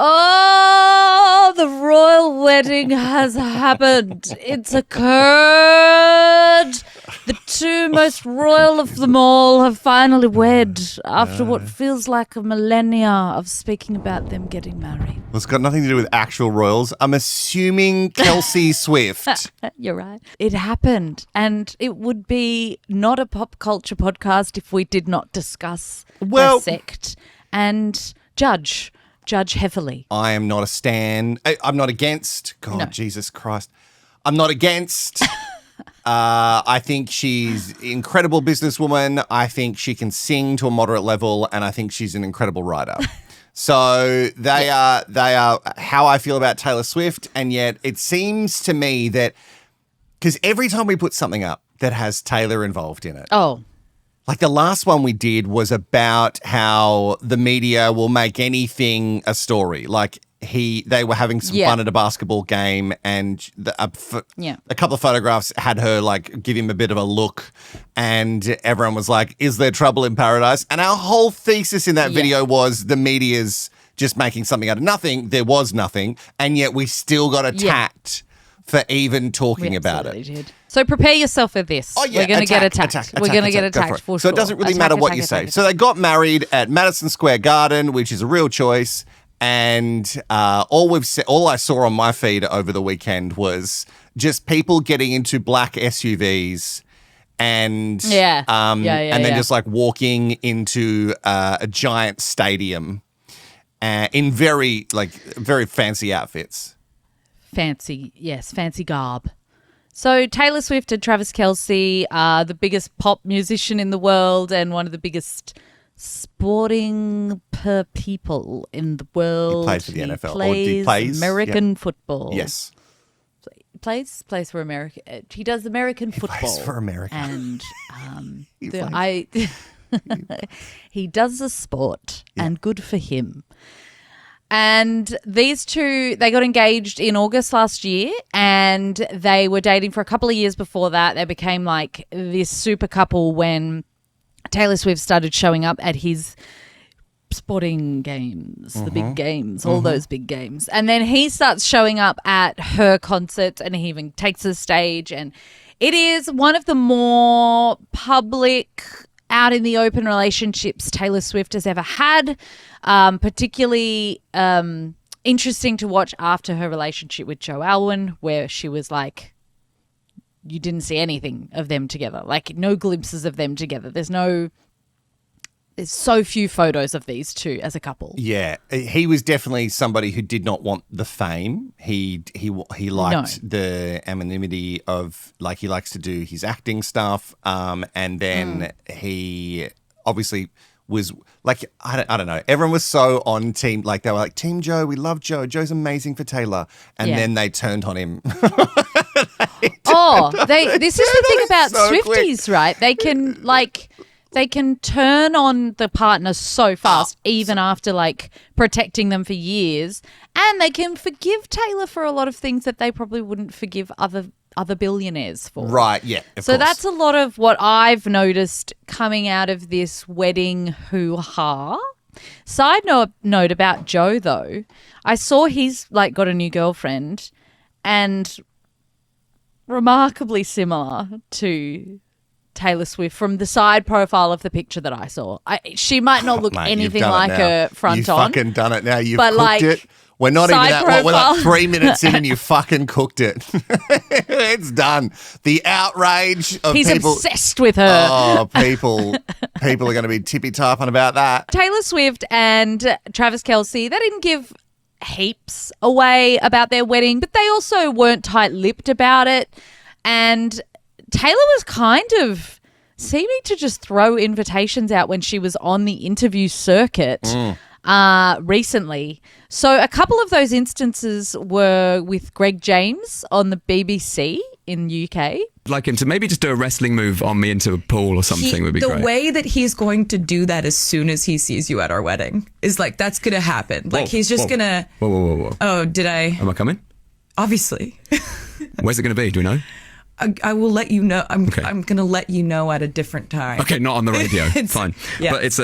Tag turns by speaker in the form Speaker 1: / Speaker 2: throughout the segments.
Speaker 1: Oh, the royal wedding has happened. It's occurred. The two most royal of them all have finally wed after what feels like a millennia of speaking about them getting married.
Speaker 2: Well, it's got nothing to do with actual royals. I'm assuming Kelce Swift.
Speaker 1: You're right. It happened. And it would be not a pop culture podcast if we did not discuss, dissect, and judge heavily.
Speaker 2: I am not a stan. I'm not against. God, no. Jesus Christ. I'm not against. I think she's an incredible businesswoman. I think she can sing to a moderate level, and I think she's an incredible writer. So they are how I feel about Taylor Swift, and yet it seems to me that because every time we put something up that has Taylor involved in it.
Speaker 1: Oh.
Speaker 2: Like the last one we did was about how the media will make anything a story. Like they were having some fun at a basketball game, and a couple of photographs had her like give him a bit of a look, and everyone was like, "Is there trouble in paradise?" And our whole thesis in that video was the media's just making something out of nothing. There was nothing, and yet we still got attacked for even talking about it.
Speaker 1: Did. So prepare yourself for this. Oh, yeah. We're going to get attacked. We're going to get attacked for sure.
Speaker 2: So it doesn't really matter what you say. So they got married at Madison Square Garden, which is a real choice. And all I saw on my feed over the weekend was just people getting into black SUVs and then just like walking into a giant stadium in very fancy outfits.
Speaker 1: Fancy garb. So Taylor Swift and Travis Kelce are the biggest pop musician in the world and one of the biggest sporting people in the world.
Speaker 2: He plays for the NFL.
Speaker 1: He plays American football.
Speaker 2: Yes.
Speaker 1: Plays for America. He does American football. He plays
Speaker 2: for America.
Speaker 1: And he does the sport and good for him. And these two, they got engaged in August last year, and they were dating for a couple of years before that. They became like this super couple when Taylor Swift started showing up at his sporting games, the big games, all those big games. And then he starts showing up at her concerts, and he even takes the stage. And it is one of the more public, out in the open relationships Taylor Swift has ever had. Particularly interesting to watch after her relationship with Joe Alwyn, where she was like, you didn't see anything of them together, like no glimpses of them together. There's so few photos of these two as a couple.
Speaker 2: Yeah, he was definitely somebody who did not want the fame. He liked the anonymity of, like, he likes to do his acting stuff, and then he obviously was like, I don't know. Everyone was so on team, like they were like, Team Joe, we love Joe. Joe's amazing for Taylor. And then they turned on him. This
Speaker 1: is the thing about so Swifties, quick. Right? They can turn on the partner so fast, even after like protecting them for years. And they can forgive Taylor for a lot of things that they probably wouldn't forgive other billionaires for.
Speaker 2: Right, yeah. Of
Speaker 1: so
Speaker 2: course.
Speaker 1: That's a lot of what I've noticed coming out of this wedding hoo-ha. Side note about Joe, though. I saw he's like got a new girlfriend, and remarkably similar to Taylor Swift from the side profile of the picture that I saw. She might not look anything like her front
Speaker 2: You've
Speaker 1: on.
Speaker 2: You've fucking done it now. You've
Speaker 1: but
Speaker 2: cooked it. We're not even at, we're like 3 minutes in and you fucking cooked it. It's done. The outrage of
Speaker 1: He's
Speaker 2: people.
Speaker 1: He's obsessed with her.
Speaker 2: Oh, people are going to be tippy-tapping about that.
Speaker 1: Taylor Swift and Travis Kelce, they didn't give heaps away about their wedding, but they also weren't tight-lipped about it. And Taylor was kind of seeming to just throw invitations out when she was on the interview circuit recently. So a couple of those instances were with Greg James on the BBC in UK.
Speaker 3: Like him to maybe just do a wrestling move on me into a pool or something would be great.
Speaker 4: The way that he's going to do that as soon as he sees you at our wedding is like, that's going to happen. Like he's just going to...
Speaker 3: Whoa.
Speaker 4: Oh, did I...
Speaker 3: Am I coming?
Speaker 4: Obviously.
Speaker 3: Where's it going to be? Do we know?
Speaker 4: I will let you know. I'm going to let you know at a different time.
Speaker 3: Okay, not on the radio. Fine.
Speaker 4: Yeah.
Speaker 3: But it's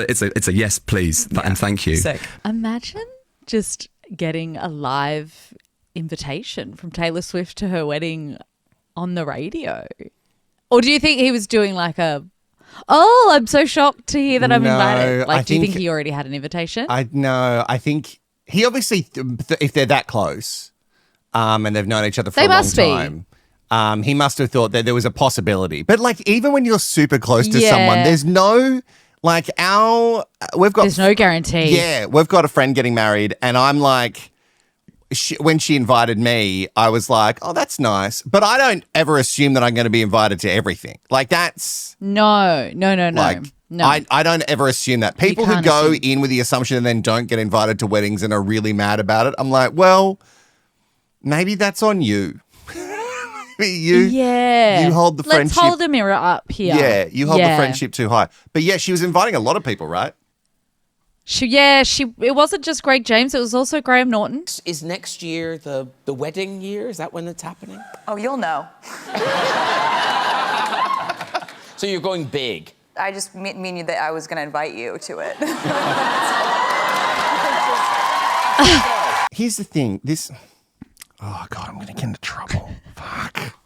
Speaker 3: a yes, please, and thank you.
Speaker 4: Sick.
Speaker 1: Imagine just getting a live invitation from Taylor Swift to her wedding on the radio? Or do you think he was doing like I'm so shocked to hear that I'm invited? Like, do you think he already had an invitation?
Speaker 2: I think he obviously, if they're that close and they've known each other for a long time, he must have thought that there was a possibility. But like, even when you're super close to someone, there's no, like there's
Speaker 1: no guarantee.
Speaker 2: Yeah, we've got a friend getting married and I'm like, when she invited me, I was like, oh, that's nice. But I don't ever assume that I'm going to be invited to everything. Like that's...
Speaker 1: No.
Speaker 2: Like, no. I don't ever assume that. People who go in with the assumption and then don't get invited to weddings and are really mad about it, I'm like, well, maybe that's on you. You hold the friendship.
Speaker 1: Let's hold a mirror up here.
Speaker 2: Yeah, you hold the friendship too high. But yeah, she was inviting a lot of people, right?
Speaker 1: It wasn't just Greg James, it was also Graham Norton.
Speaker 5: Is next year the wedding year? Is that when it's happening?
Speaker 6: Oh, you'll know.
Speaker 5: So you're going big?
Speaker 6: I just mean that I was going to invite you to it.
Speaker 2: Here's the thing. Oh, God, I'm going to get into trouble. Fuck.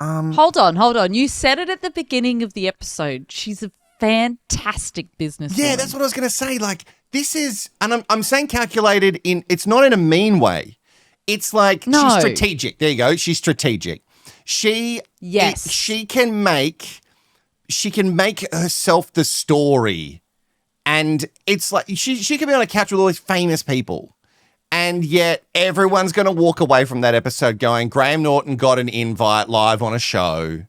Speaker 1: Hold on. You said it at the beginning of the episode. She's a fantastic businesswoman.
Speaker 2: Yeah, that's what I was going to say. Like, this is, and I'm saying calculated it's not in a mean way. It's like, she's strategic. There you go. She's strategic. She can make herself the story. And it's like, she can be on a couch with all these famous people. And yet everyone's going to walk away from that episode going, Graham Norton got an invite live on a show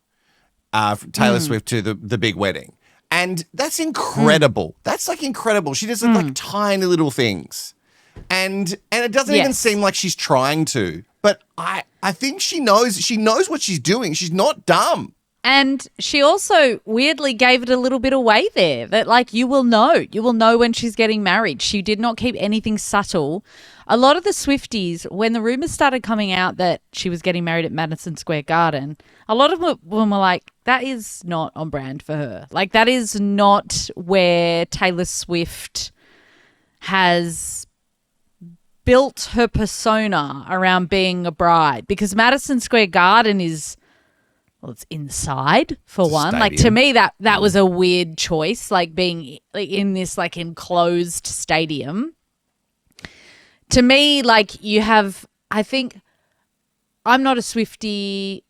Speaker 2: for Taylor Swift to the big wedding. And that's incredible. That's like incredible. She does like tiny little things. And it doesn't even seem like she's trying to. But I think she knows what she's doing. She's not dumb.
Speaker 1: And she also weirdly gave it a little bit away there that like you will know when she's getting married. She did not keep anything subtle. A lot of the Swifties, when the rumors started coming out that she was getting married at Madison Square Garden, a lot of them were like, that is not on brand for her. Like that is not where Taylor Swift has built her persona around being a bride, because Madison Square Garden is... Well, it's inside for one. Stadium. Like to me, that was a weird choice. Like being in this like enclosed stadium. To me, like you have. I think I'm not a Swiftie,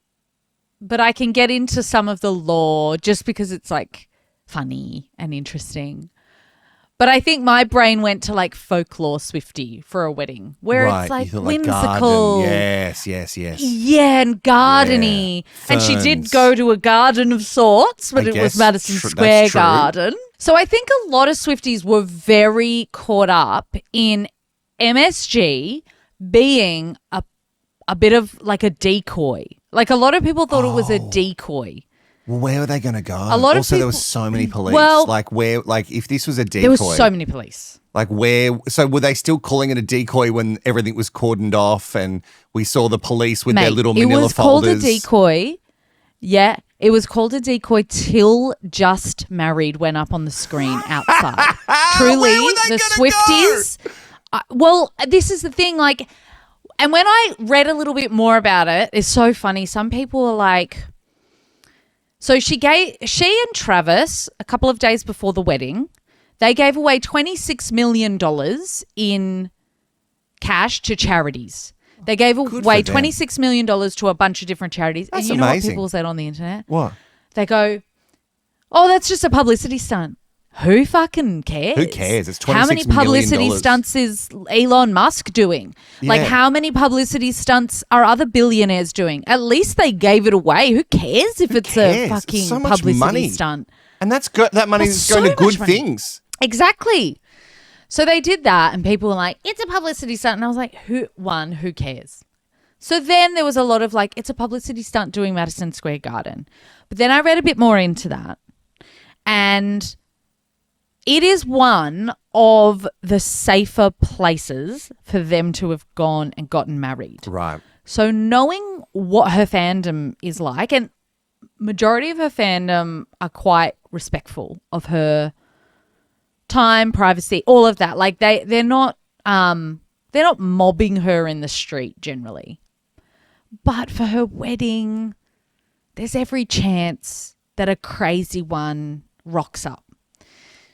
Speaker 1: but I can get into some of the lore just because it's like funny and interesting. But I think my brain went to like folklore Swiftie for a wedding, where it's like whimsical.
Speaker 2: Yes.
Speaker 1: Yeah, and gardeny. Yeah. And she did go to a garden of sorts, but it was Madison Square Garden. So I think a lot of Swifties were very caught up in MSG being a bit of like a decoy. Like a lot of people thought it was a decoy.
Speaker 2: Well, where were they going to go? Also, there was so many police. Well, if this was a decoy.
Speaker 1: There was so many police.
Speaker 2: Like so were they still calling it a decoy when everything was cordoned off and we saw the police with their little manila folders? It was called a decoy.
Speaker 1: Yeah, it was called a decoy till Just Married went up on the screen outside. Truly, the Swifties. Well, this is the thing, like, and when I read a little bit more about it, it's so funny. Some people are like... So she and Travis, a couple of days before the wedding, they gave away $26 million in cash to charities. They gave away $26 million to a bunch of different charities.
Speaker 2: That's
Speaker 1: and you
Speaker 2: amazing.
Speaker 1: Know what people said on the internet?
Speaker 2: What?
Speaker 1: They go, oh, that's just a publicity stunt. Who fucking cares?
Speaker 2: Who cares? It's $26 million.
Speaker 1: How many publicity stunts is Elon Musk doing? Yeah. Like, how many publicity stunts are other billionaires doing? At least they gave it away. Who cares if it's a fucking so publicity stunt?
Speaker 2: And that's good. That money is going to good things.
Speaker 1: Exactly. So they did that, and people were like, it's a publicity stunt. And I was like, who cares? So then there was a lot of like, it's a publicity stunt doing Madison Square Garden. But then I read a bit more into that, and... It is one of the safer places for them to have gone and gotten married.
Speaker 2: Right.
Speaker 1: So knowing what her fandom is like, and majority of her fandom are quite respectful of her time, privacy, all of that. Like they're not They're not mobbing her in the street generally. But for her wedding, there's every chance that a crazy one rocks up.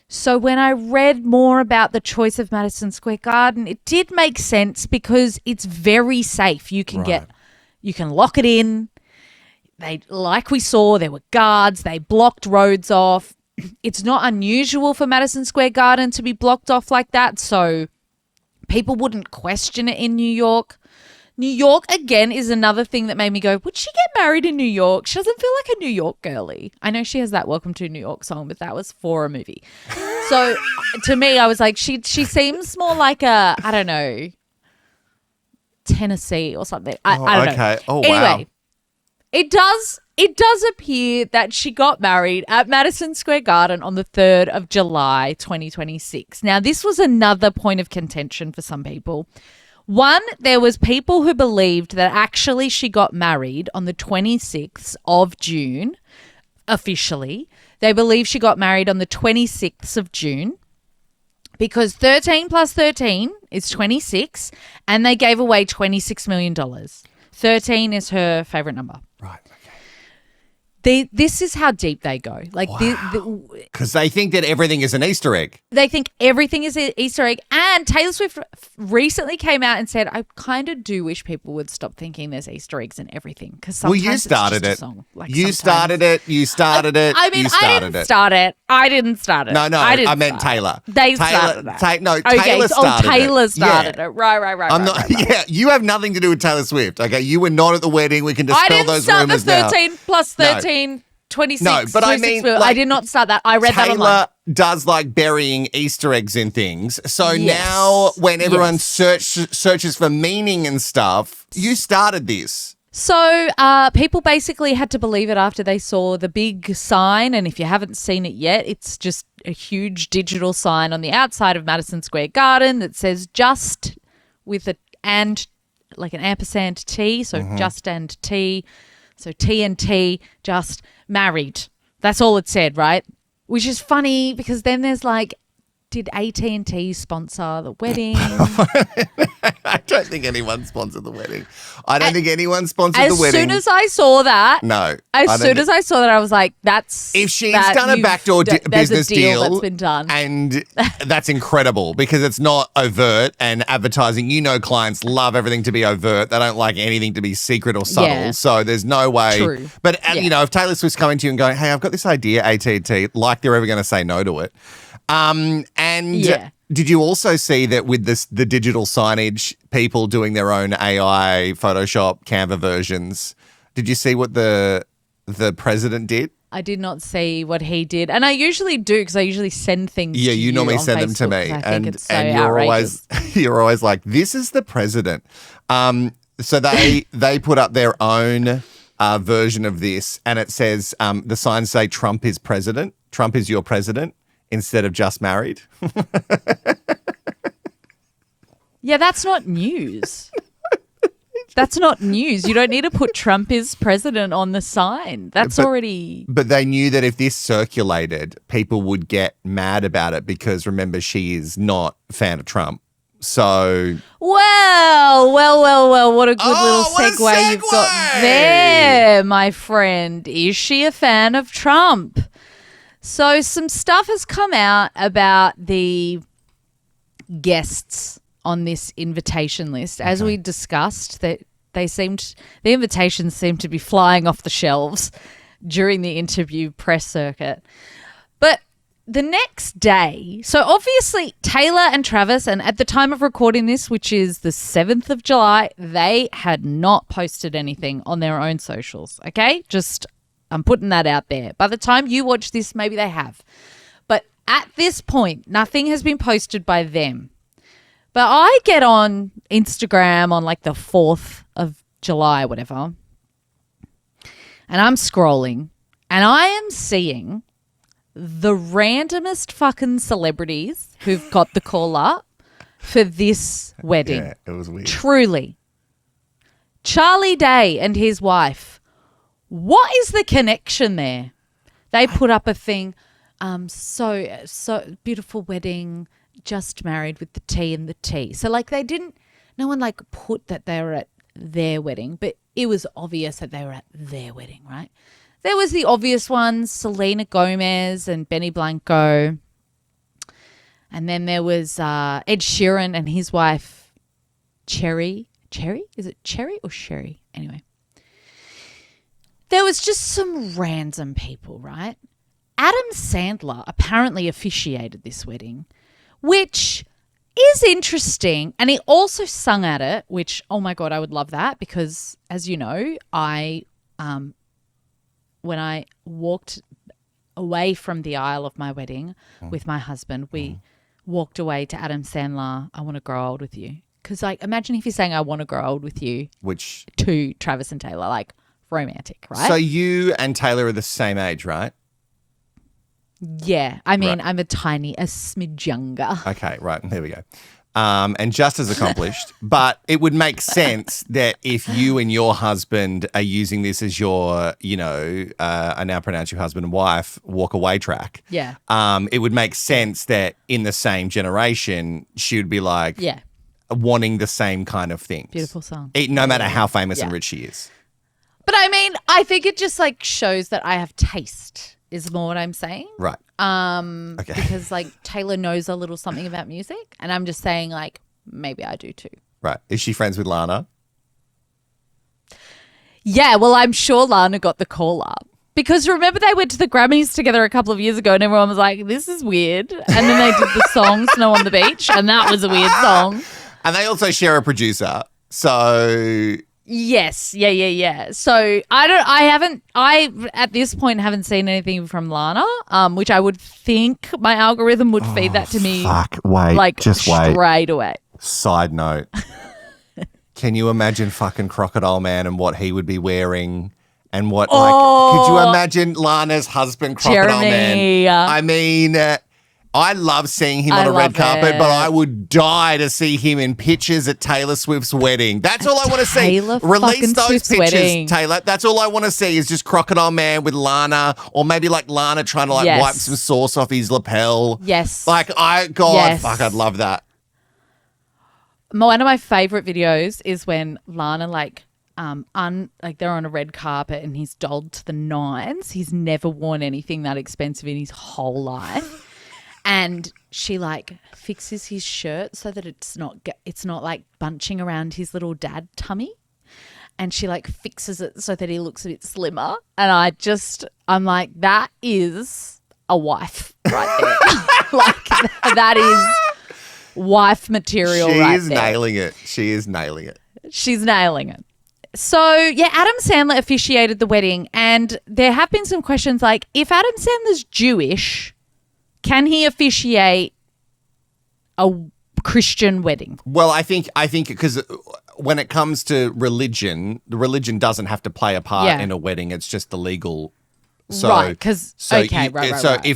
Speaker 1: So when I read more about the choice of Madison Square Garden, it did make sense because it's very safe. You can you can lock it in. Like we saw, there were guards. They blocked roads off. It's not unusual for Madison Square Garden to be blocked off like that, so people wouldn't question it in New York. New York, again, is another thing that made me go, would she get married in New York? She doesn't feel like a New York girly. I know she has that Welcome to New York song, but that was for a movie. So to me, I was like, she seems more like a, I don't know, Tennessee or something. I don't know.
Speaker 2: Oh,
Speaker 1: anyway,
Speaker 2: wow.
Speaker 1: It does appear that she got married at Madison Square Garden on the 3rd of July, 2026. Now, this was another point of contention for some people. One, there was people who believed that actually she got married on the 26th of June, officially. They believe she got married on the 26th of June because 13 plus 13 is 26, and they gave away $26 million. 13 is her favorite number.
Speaker 2: Right.
Speaker 1: This is how deep they go. Like,
Speaker 2: Because they think that everything is an Easter egg.
Speaker 1: they think everything is an Easter egg. And Taylor Swift recently came out and said, I kind of do wish people would stop thinking there's Easter eggs in everything. Because sometimes
Speaker 2: You started
Speaker 1: it's just
Speaker 2: it.
Speaker 1: A song. Like,
Speaker 2: You
Speaker 1: sometimes-
Speaker 2: started it. You started it.
Speaker 1: I mean,
Speaker 2: you started
Speaker 1: I didn't
Speaker 2: it.
Speaker 1: start it. I didn't start it.
Speaker 2: No,
Speaker 1: I
Speaker 2: meant Taylor.
Speaker 1: They
Speaker 2: Taylor,
Speaker 1: started that.
Speaker 2: Taylor started it.
Speaker 1: Taylor started
Speaker 2: Yeah.
Speaker 1: it. Right.
Speaker 2: I'm not. Yeah, you have nothing to do with Taylor Swift. Okay, you were not at the wedding. We can
Speaker 1: I
Speaker 2: dispel
Speaker 1: didn't
Speaker 2: those
Speaker 1: start the
Speaker 2: rumors now.
Speaker 1: 13 plus 13, 26.
Speaker 2: No, but I
Speaker 1: 26
Speaker 2: mean,
Speaker 1: I
Speaker 2: like,
Speaker 1: did not start that. I read that online.
Speaker 2: Taylor does like burying Easter eggs in things. So
Speaker 1: Yes.
Speaker 2: now when everyone
Speaker 1: Yes.
Speaker 2: searches for meaning and stuff, you started this.
Speaker 1: So people basically had to believe it after they saw the big sign. And if you haven't seen it yet, it's just a huge digital sign on the outside of Madison Square Garden that says just with like an ampersand T. So just and T. So T and T, just married. That's all it said, right? Which is funny because then there's like, did AT&T sponsor the wedding?
Speaker 2: I don't think anyone sponsored the wedding. I don't think anyone sponsored the
Speaker 1: As
Speaker 2: wedding.
Speaker 1: soon as I saw that,
Speaker 2: No.
Speaker 1: As soon as I saw that, I was like, "That's
Speaker 2: If she's
Speaker 1: that
Speaker 2: done a
Speaker 1: you've-
Speaker 2: backdoor
Speaker 1: there's
Speaker 2: business
Speaker 1: a deal
Speaker 2: deal
Speaker 1: that's been done."
Speaker 2: and that's incredible because it's not overt and advertising. You know, clients love everything to be overt. They don't like anything to be secret or subtle.
Speaker 1: Yeah.
Speaker 2: So there's no way.
Speaker 1: True.
Speaker 2: But,
Speaker 1: Yeah.
Speaker 2: you know, if Taylor Swift's coming to you and going, hey, I've got this idea, AT&T, like they're ever going to say no to it. And
Speaker 1: Yeah.
Speaker 2: did you also see that with the digital signage, people doing their own AI, Photoshop, Canva versions? Did you see what the president did?
Speaker 1: I did not see what he did, and I usually do because I usually send things.
Speaker 2: Yeah,
Speaker 1: to
Speaker 2: you normally
Speaker 1: on
Speaker 2: send them to
Speaker 1: Facebook
Speaker 2: me,
Speaker 1: 'cause I think
Speaker 2: and
Speaker 1: it's so
Speaker 2: and you're
Speaker 1: outrageous.
Speaker 2: always like, this is the president. So they put up their own version of this, and it says the signs say Trump is president. Trump is your president instead of just married.
Speaker 1: Yeah, that's not news. That's not news. You don't need to put Trump is president on the sign. That's already.
Speaker 2: But they knew that if this circulated, people would get mad about it because remember, she is not a fan of Trump. So
Speaker 1: Well, what a good little
Speaker 2: what a
Speaker 1: segue you've got
Speaker 2: segue!
Speaker 1: there, my friend. Is she a fan of Trump? So some stuff has come out about the guests on this invitation list. As we discussed, that the invitations seemed to be flying off the shelves during the interview press circuit. But the next day, so obviously Taylor and Travis, and at the time of recording this, which is the 7th of July, they had not posted anything on their own socials, okay? Just, I'm putting that out there. By the time you watch this, maybe they have. But at this point, nothing has been posted by them. But I get on Instagram on like the 4th of July, whatever, and I'm scrolling, and I am seeing the randomest fucking celebrities who've got the call up for this wedding.
Speaker 2: yeah, it was weird.
Speaker 1: Truly. Charlie Day and his wife. What is the connection there? They put up a thing, so beautiful wedding, just married with the T and the T. So like they didn't no one like put that they were at their wedding, but it was obvious that they were at their wedding, right? There was the obvious ones, Selena Gomez and Benny Blanco. And then there was Ed Sheeran and his wife, Cherry? Is it Cherry or Sherry? Anyway. There was just some random people, right? Adam Sandler apparently officiated this wedding, which is interesting. And he also sung at it, which, oh my God, I would love that because, as you know, when I walked away from the aisle of my wedding with my husband, we walked away to Adam Sandler, I Want to Grow Old With You. Because, like, imagine if you're saying I want to grow old with you.
Speaker 2: Which?
Speaker 1: To Travis and Taylor, like, romantic, right?
Speaker 2: So you and Taylor are the same age, right?
Speaker 1: Yeah. I mean,
Speaker 2: Right.
Speaker 1: I'm a smidge younger.
Speaker 2: Okay, right. There we go. And just as accomplished. But it would make sense that if you and your husband are using this as your, I now pronounce you husband and wife, walk away track.
Speaker 1: Yeah.
Speaker 2: It would make sense that in the same generation, she would be like
Speaker 1: Yeah.
Speaker 2: wanting the same kind of things.
Speaker 1: Beautiful song.
Speaker 2: No matter how famous and
Speaker 1: Yeah.
Speaker 2: rich she is.
Speaker 1: But I mean, I think it just like shows that I have taste is more what I'm saying.
Speaker 2: Right. Okay.
Speaker 1: Because like Taylor knows a little something about music and I'm just saying like maybe I do too.
Speaker 2: Right. Is she friends with Lana?
Speaker 1: Yeah, well, I'm sure Lana got the call up. Because remember they went to the Grammys together a couple of years ago and everyone was like, this is weird. And then they did the song Snow on the Beach and that was a weird song.
Speaker 2: And they also share a producer. So
Speaker 1: Yes. Yeah. So I at this point haven't seen anything from Lana, which I would think my algorithm would feed that to me.
Speaker 2: fuck, wait,
Speaker 1: like
Speaker 2: just wait.
Speaker 1: straight away.
Speaker 2: Side note. Can you imagine fucking Crocodile Man and what he would be wearing and what could you imagine Lana's husband Crocodile
Speaker 1: Jeremy.
Speaker 2: Man? I mean, I love seeing him on
Speaker 1: I
Speaker 2: a red
Speaker 1: love
Speaker 2: carpet,
Speaker 1: it.
Speaker 2: but I would die to see him in pictures at Taylor Swift's wedding. That's all I want to see.
Speaker 1: Taylor
Speaker 2: Release
Speaker 1: fucking
Speaker 2: those
Speaker 1: Swift's
Speaker 2: pictures,
Speaker 1: wedding.
Speaker 2: Taylor. That's all I want to see is just Crocodile Man with Lana, or maybe like Lana trying to
Speaker 1: Yes.
Speaker 2: wipe some sauce off his lapel.
Speaker 1: Yes.
Speaker 2: Yes.
Speaker 1: Yes.
Speaker 2: I'd love that.
Speaker 1: One of my favorite videos is when Lana they're on a red carpet and he's dolled to the nines. He's never worn anything that expensive in his whole life. And she like fixes his shirt so that it's not like bunching around his little dad tummy. And she like fixes it so that he looks a bit slimmer. And I'm like, that is a wife right there. Like that is wife material right there.
Speaker 2: She is nailing it. She is nailing it.
Speaker 1: She's nailing it. So, yeah, Adam Sandler officiated the wedding and there have been some questions like, if Adam Sandler's Jewish, can he officiate a Christian wedding?
Speaker 2: Well, I think because when it comes to religion, the religion doesn't have to play a part in a wedding. It's just the legal. So,
Speaker 1: right, because
Speaker 2: right.
Speaker 1: Right.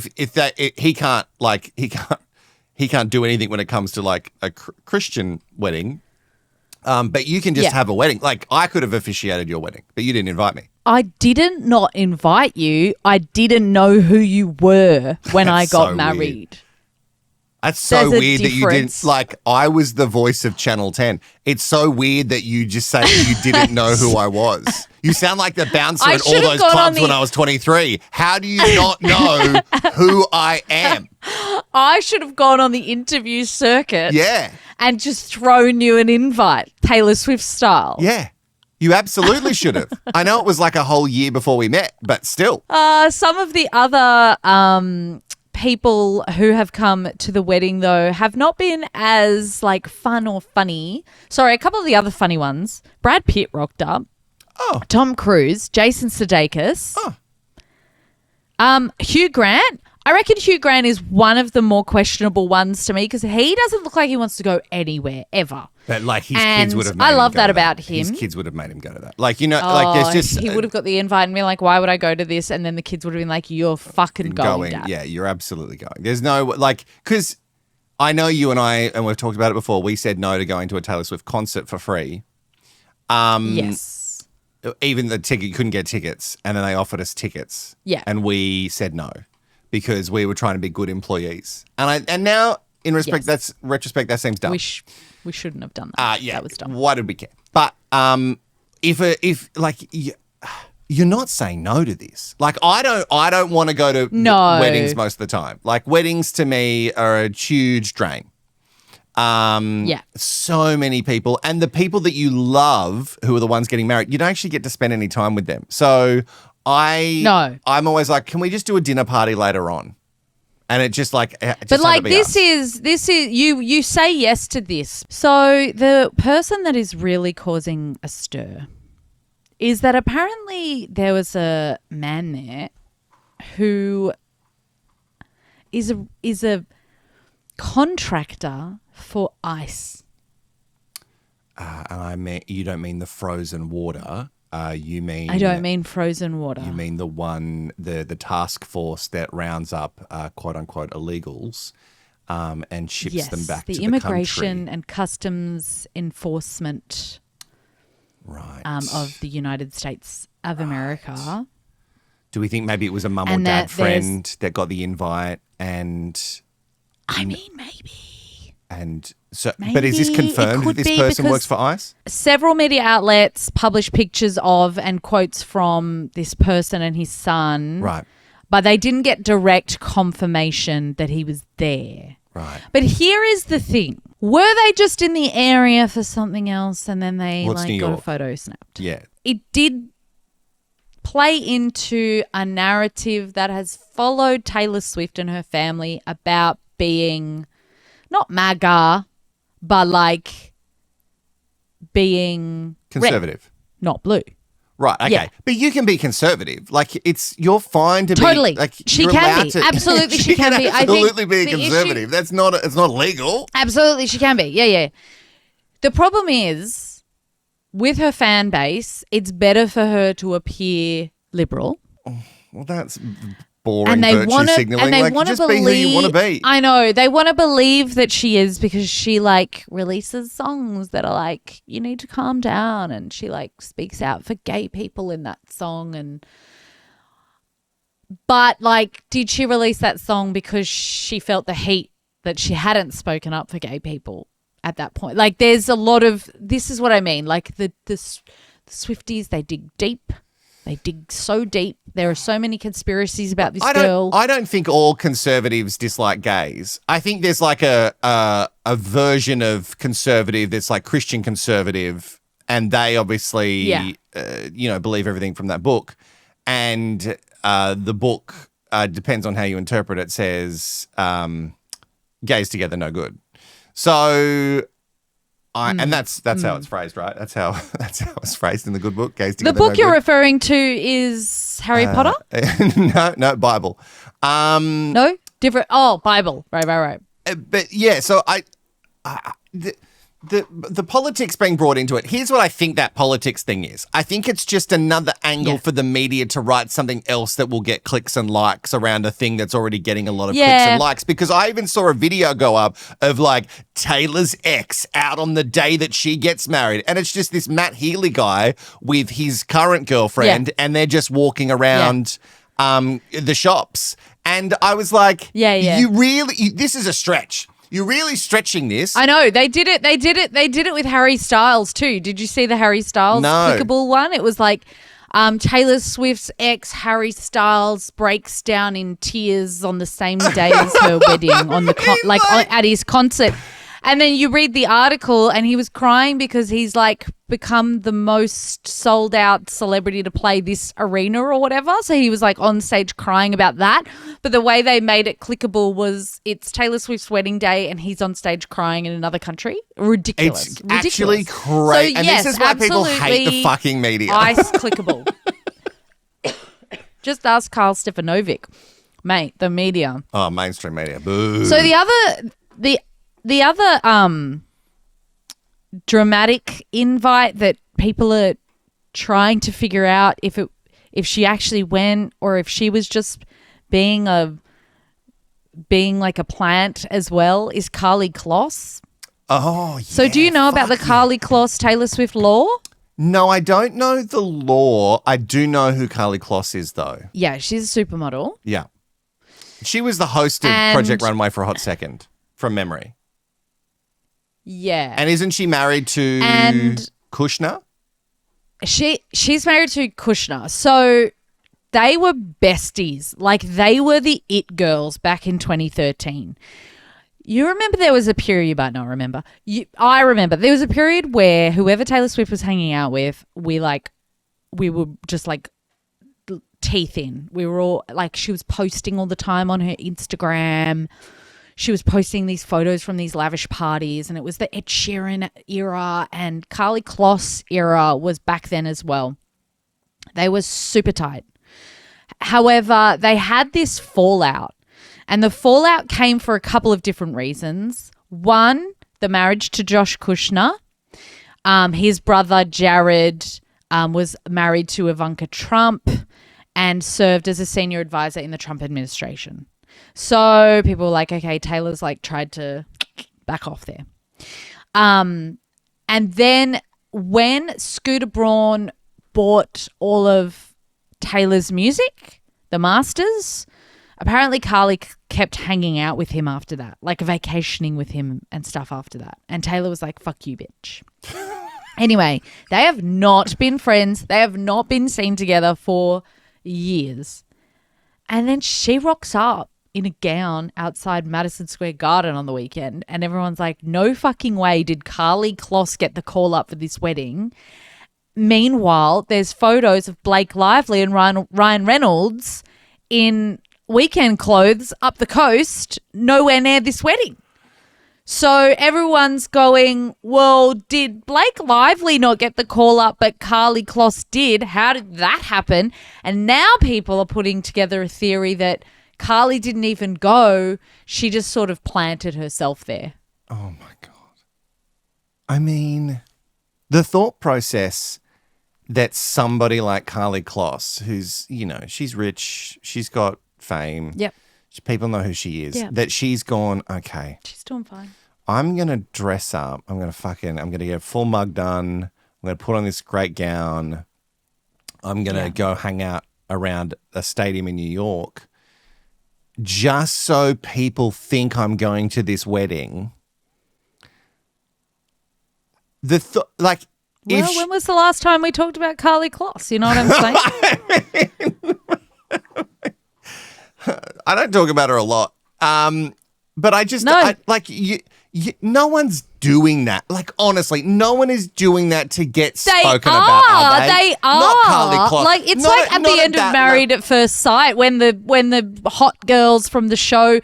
Speaker 2: He can't do anything when it comes to like a Christian wedding. But you can just have a wedding. Like I could have officiated your wedding, but you didn't invite me.
Speaker 1: I didn't not invite you. I didn't know who you were when I got
Speaker 2: so
Speaker 1: married.
Speaker 2: Weird. That's so
Speaker 1: There's a
Speaker 2: weird that you didn't,
Speaker 1: difference.
Speaker 2: like, I was the voice of Channel 10. It's so weird that you just say you didn't know who I was. You sound like the bouncer
Speaker 1: I
Speaker 2: at all
Speaker 1: should've
Speaker 2: those
Speaker 1: gone on
Speaker 2: clubs when I was 23. How do you not know who I am?
Speaker 1: I should have gone on the interview circuit
Speaker 2: Yeah.
Speaker 1: and just thrown you an invite, Taylor Swift style.
Speaker 2: Yeah. You absolutely should have. I know it was like a whole year before we met, but still.
Speaker 1: Some of the other people who have come to the wedding, though, have not been as like fun or funny. Sorry, a couple of the other funny ones. Brad Pitt rocked up.
Speaker 2: Oh.
Speaker 1: Tom Cruise, Jason Sudeikis.
Speaker 2: Oh.
Speaker 1: Hugh Grant. I reckon Hugh Grant is one of the more questionable ones to me because he doesn't look like he wants to go anywhere ever.
Speaker 2: But like his
Speaker 1: And
Speaker 2: kids would have made
Speaker 1: I
Speaker 2: him
Speaker 1: love
Speaker 2: go
Speaker 1: that
Speaker 2: to
Speaker 1: about
Speaker 2: His
Speaker 1: him.
Speaker 2: kids would have made him go to that. Like, you know, like there's just.
Speaker 1: He would have got the invite and been like, why would I go to this? And then the kids would have been like, you're fucking going, Dad.
Speaker 2: Yeah, you're absolutely going. There's no, like, because I know you and I, and we've talked about it before, we said no to going to a Taylor Swift concert for free.
Speaker 1: Yes.
Speaker 2: Even the ticket, you couldn't get tickets, and then they offered us tickets.
Speaker 1: Yeah.
Speaker 2: And we said no because we were trying to be good employees. And now, in retrospect,
Speaker 1: Yes.
Speaker 2: that seems dumb.
Speaker 1: We We shouldn't have done that.
Speaker 2: Yeah.
Speaker 1: That was dumb.
Speaker 2: Why did we care? But if you're not saying no to this. Like I don't want to go to weddings most of the time. Like weddings to me are a huge drain. So many people, and the people that you love who are the ones getting married, you don't actually get to spend any time with them. So I'm always like, can we just do a dinner party later on? And it just like,
Speaker 1: but like this is you say yes to this. So the person that is really causing a stir is that apparently there was a man there who is a contractor for ice.
Speaker 2: And I mean, you don't mean the frozen water. You mean
Speaker 1: I don't mean frozen water.
Speaker 2: You mean the task force that rounds up quote unquote illegals and ships them back to the
Speaker 1: immigration
Speaker 2: country.
Speaker 1: and customs enforcement of the United States of America.
Speaker 2: Do we think maybe it was a mum or dad friend that got the invite and
Speaker 1: I mean maybe.
Speaker 2: And so
Speaker 1: maybe
Speaker 2: but is this confirmed that this person works for ICE?
Speaker 1: Several media outlets published pictures of and quotes from this person and his son.
Speaker 2: Right.
Speaker 1: But they didn't get direct confirmation that he was there.
Speaker 2: Right.
Speaker 1: But here is the thing. Were they just in the area for something else and then they got a photo snapped?
Speaker 2: Yeah.
Speaker 1: It did play into a narrative that has followed Taylor Swift and her family about being not MAGA, but like being
Speaker 2: conservative,
Speaker 1: red, not blue.
Speaker 2: Right. Okay. Yeah. But you can be conservative. Like you're fine to
Speaker 1: totally.
Speaker 2: Be. Like
Speaker 1: she can be. Absolutely, she can be.
Speaker 2: Absolutely be a conservative. That's not. It's not legal.
Speaker 1: Absolutely, she can be. Yeah, yeah. The problem is with her fan base, it's better for her to appear liberal.
Speaker 2: Well, that's boring. And they want to signaling. Like, just
Speaker 1: believe,
Speaker 2: be who you want to be.
Speaker 1: I know they want to believe that she is because she like releases songs that are like you need to calm down, and she like speaks out for gay people in that song. But like, did she release that song because she felt the heat that she hadn't spoken up for gay people at that point? Like, there's a lot of this is what I mean. Like the Swifties, they dig deep. They dig so deep. There are so many conspiracies about this girl.
Speaker 2: I don't think all conservatives dislike gays. I think there's like a version of conservative that's like Christian conservative, and they obviously believe everything from that book. And the book depends on how you interpret it. Says gays together no good. So. And that's how it's phrased, right? That's how it's phrased in the good book. Gays together.
Speaker 1: The book you're referring to is Harry Potter?
Speaker 2: No, Bible.
Speaker 1: No, different. Oh, Bible. Right.
Speaker 2: But yeah, so the politics being brought into it. Here's what I think that politics thing is. I think it's just another angle for the media to write something else that will get clicks and likes around a thing that's already getting a lot of clicks and likes. Because I even saw a video go up of like Taylor's ex out on the day that she gets married. And it's just this Matt Healy guy with his current girlfriend and they're just walking around the shops. And I was like, you really, this is a stretch. You're really stretching this.
Speaker 1: I know. They did it. They did it with Harry Styles too. Did you see the Harry Styles clickable one? It was like Taylor Swift's ex Harry Styles breaks down in tears on the same day as her wedding on the at his concert. And then you read the article and he was crying because he's like become the most sold out celebrity to play this arena or whatever. So he was like on stage crying about that. But the way they made it clickable was it's Taylor Swift's wedding day and he's on stage crying in another country. Ridiculous.
Speaker 2: It's actually crazy.
Speaker 1: So,
Speaker 2: and this is why people hate the fucking media.
Speaker 1: Ice clickable. Just ask Carl Stefanovic, mate, the media.
Speaker 2: Oh, mainstream media. Boo.
Speaker 1: So the other dramatic invite that people are trying to figure out if she actually went or if she was just being like a plant as well is Karlie Kloss.
Speaker 2: Oh, yeah.
Speaker 1: So do you know about the Karlie Kloss Taylor Swift law?
Speaker 2: No, I don't know the law. I do know who Karlie Kloss is though.
Speaker 1: Yeah, she's a supermodel.
Speaker 2: Yeah. She was the host of Project Runway for a hot second from memory.
Speaker 1: Yeah.
Speaker 2: And isn't she married to Kushner?
Speaker 1: She's married to Kushner. So they were besties. Like, they were the it girls back in 2013. You remember there was a period, you might not remember. I remember there was a period where whoever Taylor Swift was hanging out with, we were just like teeth in. We were all like, she was posting all the time on her Instagram. She was posting these photos from these lavish parties, and it was the Ed Sheeran era, and Karlie Kloss era was back then as well. They were super tight. However, they had this fallout, and the fallout came for a couple of different reasons. One, the marriage to Josh Kushner. His brother Jared was married to Ivanka Trump and served as a senior advisor in the Trump administration. So people were like, okay, Taylor's like tried to back off there. And then when Scooter Braun bought all of Taylor's music, the masters, apparently Karlie kept hanging out with him after that, like vacationing with him and stuff after that. And Taylor was like, fuck you, bitch. Anyway, they have not been friends. They have not been seen together for years. And then she rocks up in a gown outside Madison Square Garden on the weekend, and everyone's like, no fucking way did Karlie Kloss get the call up for this wedding. Meanwhile, there's photos of Blake Lively and Ryan Reynolds in weekend clothes up the coast, nowhere near this wedding. So everyone's going, well, did Blake Lively not get the call up, but Karlie Kloss did? How did that happen? And now people are putting together a theory that Karlie didn't even go. She just sort of planted herself there.
Speaker 2: Oh, my God. I mean, the thought process that somebody like Karlie Kloss, who's, you know, she's rich, she's got fame.
Speaker 1: Yep.
Speaker 2: People know who she is.
Speaker 1: Yep.
Speaker 2: That she's gone, okay.
Speaker 1: She's doing fine.
Speaker 2: I'm going to dress up. I'm going to get a full mug done. I'm going to put on this great gown. I'm going to go hang out around a stadium in New York just so people think I'm going to this wedding. When
Speaker 1: was the last time we talked about Karlie Kloss? You know what I'm saying?
Speaker 2: I don't talk about her a lot. But I just, no one's doing that. Like, honestly, no one is doing that to get spoken about.
Speaker 1: They are.
Speaker 2: Not Karlie Kloss.
Speaker 1: Like, it's like at the end of Married at First Sight when the hot girls from the show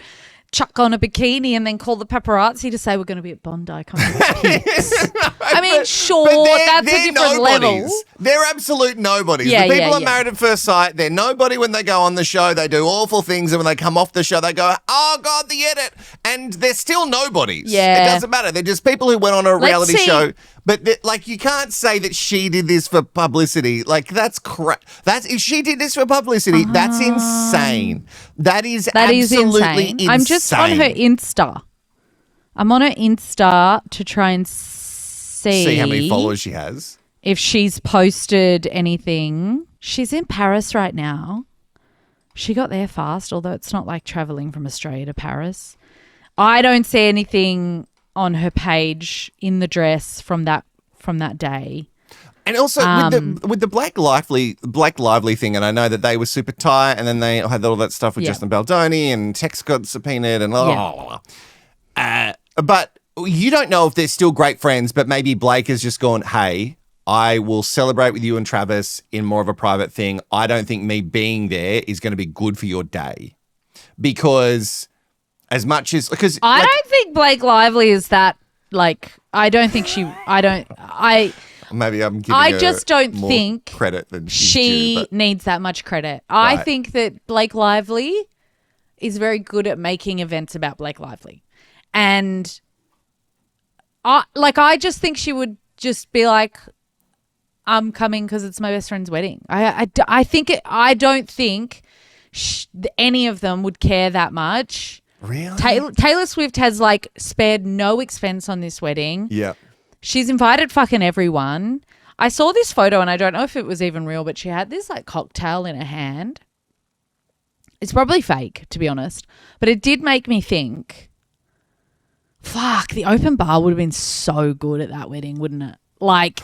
Speaker 1: chuck on a bikini and then call the paparazzi to say we're going to be at Bondi coming with pics. I mean, that's a different level.
Speaker 2: They're absolute nobodies.
Speaker 1: Yeah,
Speaker 2: the people are Married at First Sight. They're nobody when they go on the show. They do awful things, and when they come off the show, they go, oh, God, the edit. And they're still nobodies.
Speaker 1: Yeah.
Speaker 2: It doesn't matter. They're just people who went on a reality show. But, you can't say that she did this for publicity. Like, that's crap. If she did this for publicity, that's insane. That is absolutely insane.
Speaker 1: I'm just on her Insta. I'm on her Insta to try and see
Speaker 2: how many followers she has.
Speaker 1: If she's posted anything. She's in Paris right now. She got there fast, although it's not like traveling from Australia to Paris. I don't see anything on her page in the dress from that day. And also
Speaker 2: with the Blake Lively thing, and I know that they were super tight, and then they had all that stuff with Justin Baldoni, and Tex got subpoenaed, and blah, blah, blah. But you don't know if they're still great friends, but maybe Blake has just gone, hey, I will celebrate with you and Travis in more of a private thing. I don't think me being there is going to be good for your day. Because as much as...
Speaker 1: I don't think Blake Lively is that,
Speaker 2: Maybe I'm giving her
Speaker 1: just don't
Speaker 2: more
Speaker 1: think
Speaker 2: credit than
Speaker 1: she
Speaker 2: due,
Speaker 1: needs that much credit.
Speaker 2: Right.
Speaker 1: I think that Blake Lively is very good at making events about Blake Lively. And I just think she would just be like, I'm coming because it's my best friend's wedding. I don't think any of them would care that much.
Speaker 2: Really?
Speaker 1: Taylor Swift has spared no expense on this wedding.
Speaker 2: Yeah.
Speaker 1: She's invited fucking everyone. I saw this photo and I don't know if it was even real, but she had this cocktail in her hand. It's probably fake, to be honest. But it did make me think, Fuck, the open bar would have been so good at that wedding, wouldn't it? Like,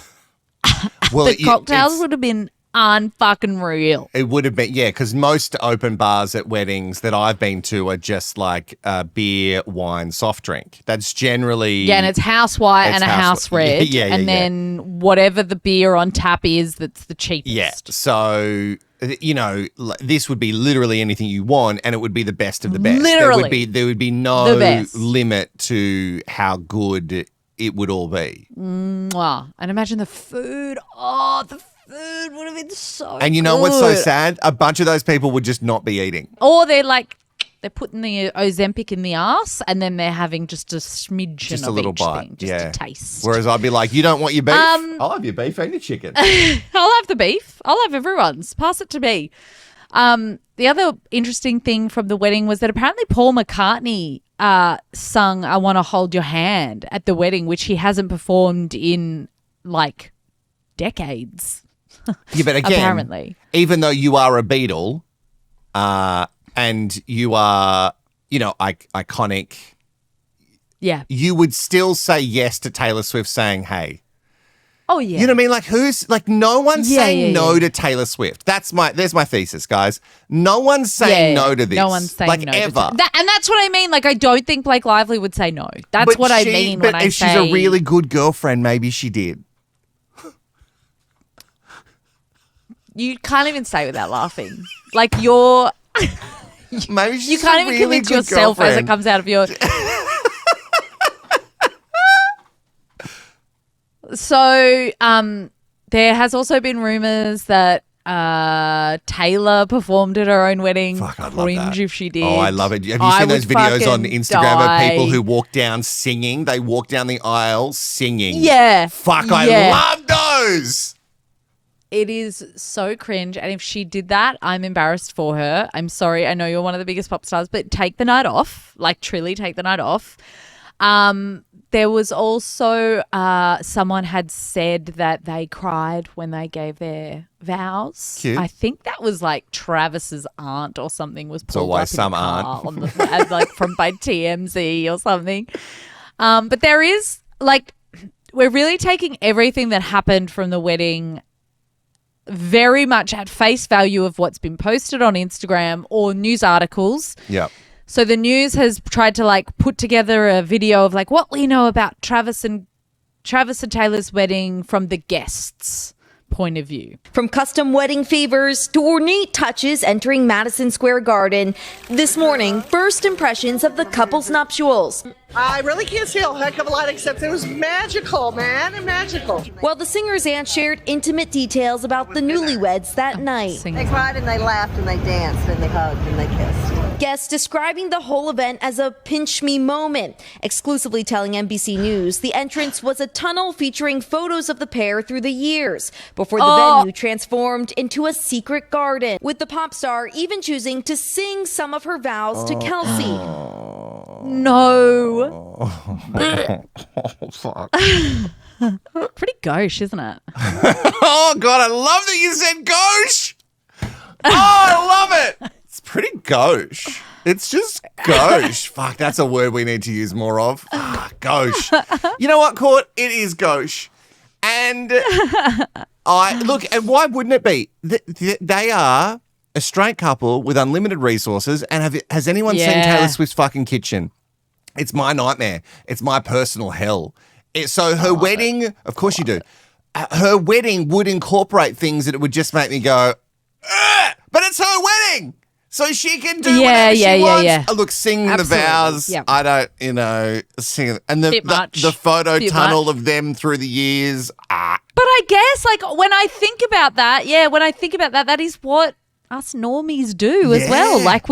Speaker 1: the cocktails would have been unfucking real.
Speaker 2: It would have been, yeah, because most open bars at weddings that I've been to are just like beer, wine, soft drink. That's generally...
Speaker 1: Yeah, and it's house white and a house red. And then whatever the beer on tap is, that's the cheapest.
Speaker 2: Yeah, so... You know, this would be literally anything you want, and it would be the best of the best.
Speaker 1: Literally.
Speaker 2: There would be no limit to how good it would all be.
Speaker 1: Mwah. And imagine the food. Oh, the food would have been so
Speaker 2: And you know what's so sad? A bunch of those people would just not be eating.
Speaker 1: Or they're putting the Ozempic in the arse and then they're having just a smidgen
Speaker 2: a little
Speaker 1: each
Speaker 2: bite.
Speaker 1: thing, just a taste.
Speaker 2: Whereas I'd be like, you don't want your beef? I'll have your beef and your chicken.
Speaker 1: I'll have the beef. I'll have everyone's. Pass it to me. The other interesting thing from the wedding was that apparently Paul McCartney sung I Want to Hold Your Hand at the wedding, which he hasn't performed in like decades.
Speaker 2: Yeah, but again,
Speaker 1: apparently,
Speaker 2: even though you are a Beatle, and you are, you know, iconic.
Speaker 1: Yeah.
Speaker 2: You would still say yes to Taylor Swift saying, hey.
Speaker 1: Oh, yeah.
Speaker 2: You know what I mean? No one's saying no to Taylor Swift. There's my thesis, guys. No one's saying no to this.
Speaker 1: No one's saying no
Speaker 2: ever.
Speaker 1: And that's what I mean. Like, I don't think Blake Lively would say no. That's what I mean when I say.
Speaker 2: But if she's a really good girlfriend, maybe she did.
Speaker 1: You can't even say without laughing. Like, you're...
Speaker 2: Maybe she's
Speaker 1: you can't even
Speaker 2: really
Speaker 1: convince yourself
Speaker 2: girlfriend.
Speaker 1: as it comes out of your... So, there has also been rumours that Taylor performed at her own wedding.
Speaker 2: Fuck, I'd
Speaker 1: Cringe
Speaker 2: love that.
Speaker 1: if she did.
Speaker 2: Oh, I love it. Have you seen those videos on Instagram of people who walk down singing? They walk down the aisle singing.
Speaker 1: Yeah.
Speaker 2: Fuck, I love those.
Speaker 1: It is so cringe. And if she did that, I'm embarrassed for her. I'm sorry. I know you're one of the biggest pop stars, but take the night off. Like, truly take the night off. There was also someone had said that they cried when they gave their vows.
Speaker 2: Cute.
Speaker 1: I think that was like Travis's aunt or something was pulled
Speaker 2: always
Speaker 1: up in
Speaker 2: some
Speaker 1: a car
Speaker 2: aunt.
Speaker 1: on the, like from by TMZ or something. But there is like, we're really taking everything that happened from the wedding very much at face value of what's been posted on Instagram or news articles.
Speaker 2: Yeah.
Speaker 1: So the news has tried to like put together a video of like what we know about Travis and Taylor's wedding from the guests' point of view.
Speaker 7: From custom wedding favors to ornate touches entering Madison Square Garden. This morning, first impressions of the couple's nuptials.
Speaker 8: I really can't say a heck of a lot except it was magical, man, magical.
Speaker 7: While the singer's aunt shared intimate details about the newlyweds that night.
Speaker 8: They cried and they laughed and they danced and they hugged and they kissed.
Speaker 7: Guests describing the whole event as a pinch me moment. Exclusively telling NBC News, the entrance was a tunnel featuring photos of the pair through the years before the venue transformed into a secret garden, with the pop star even choosing to sing some of her vows to Kelce.
Speaker 1: No.
Speaker 2: Fuck.
Speaker 1: Pretty gauche, isn't it?
Speaker 2: Oh, God, I love that you said gauche. Oh, I love it. It's pretty gauche. It's just gauche. Fuck, that's a word we need to use more of. Gauche. You know what, Court? It is gauche. And and why wouldn't it be? They are a straight couple with unlimited resources. And has anyone seen Taylor Swift's fucking kitchen? It's my nightmare. It's my personal hell. So her wedding, of course you do. Her wedding would incorporate things that it would just make me go, ugh! But it's her wedding. So she can do whatever she wants. Yeah. Look, sing
Speaker 1: Absolutely.
Speaker 2: the vows.
Speaker 1: Yep.
Speaker 2: I don't, sing it. And the photo tunnel of them through the years.
Speaker 1: But I guess, like, when I think about that, that is what us normies do as well. Like,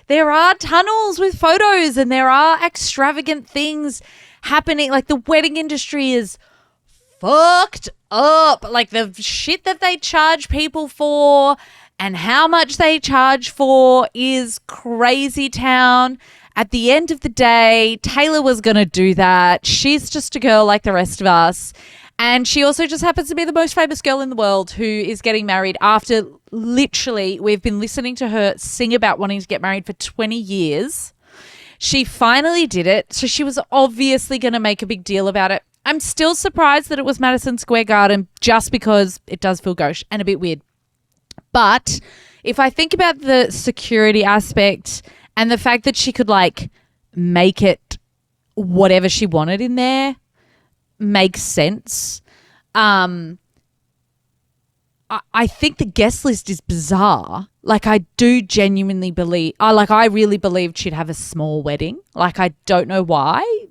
Speaker 1: there are tunnels with photos and there are extravagant things happening. Like, the wedding industry is fucked up. Like, the shit that they charge people for and how much they charge for is crazy town. At the end of the day, Taylor was going to do that. She's just a girl like the rest of us. And she also just happens to be the most famous girl in the world who is getting married after literally we've been listening to her sing about wanting to get married for 20 years. She finally did it. So she was obviously going to make a big deal about it. I'm still surprised that it was Madison Square Garden just because it does feel gauche and a bit weird. But if I think about the security aspect and the fact that she could like make it whatever she wanted in there makes sense. I think the guest list is bizarre. Like I do genuinely believe, I really believed she'd have a small wedding. Like I don't know why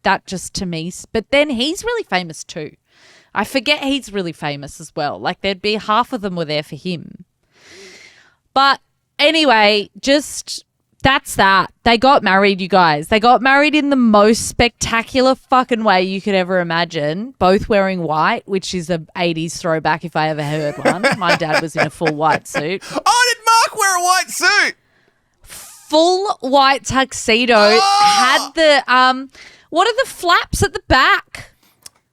Speaker 1: that just to me, but then he's really famous too. I forget he's really famous as well. Like there'd be half of them were there for him. But anyway, just that's that. They got married, you guys. They got married in the most spectacular fucking way you could ever imagine. Both wearing white, which is a 80s throwback if I ever heard one. My dad was in a full white suit.
Speaker 2: Oh, did Mark wear a white suit?
Speaker 1: Full white tuxedo. Had the what are the flaps at the back?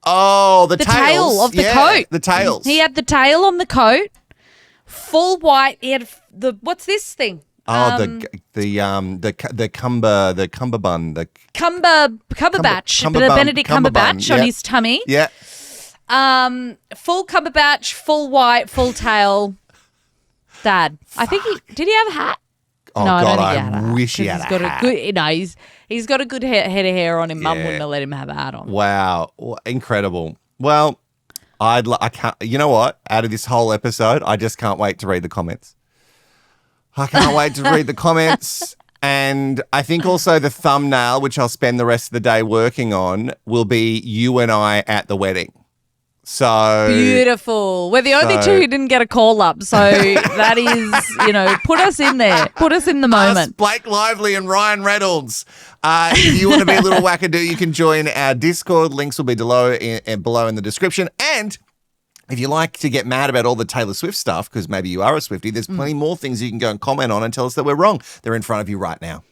Speaker 2: Oh, the
Speaker 1: tail
Speaker 2: tails.
Speaker 1: of the coat.
Speaker 2: The tails.
Speaker 1: He had the tail on the coat. Full white. He had the what's this thing?
Speaker 2: Oh, the cummerbund, the
Speaker 1: Cumberbatch, the Benedict Cumberbatch on his tummy.
Speaker 2: Yeah.
Speaker 1: Full Cumberbatch, full white, full tail. Dad, I think did he have a hat?
Speaker 2: Oh
Speaker 1: no,
Speaker 2: God,
Speaker 1: I don't think he had a hat,
Speaker 2: wish he had
Speaker 1: he's
Speaker 2: a
Speaker 1: got
Speaker 2: hat.
Speaker 1: A good, he's got a good head of hair on him. Mum
Speaker 2: Yeah.
Speaker 1: wouldn't have let him have a hat on.
Speaker 2: Wow, incredible. Well, I can't. You know what? Out of this whole episode, I just can't wait to read the comments. I can't wait to read the comments. And I think also the thumbnail, which I'll spend the rest of the day working on, will be you and I at the wedding. So
Speaker 1: beautiful. We're the only two who didn't get a call up. So that is, put us in there. Put us in the moment.
Speaker 2: Us, Blake Lively and Ryan Reynolds. If you want to be a little wackadoo, you can join our Discord. Links will be below in the description. And if you like to get mad about all the Taylor Swift stuff, because maybe you are a Swiftie, there's plenty more things you can go and comment on and tell us that we're wrong. They're in front of you right now.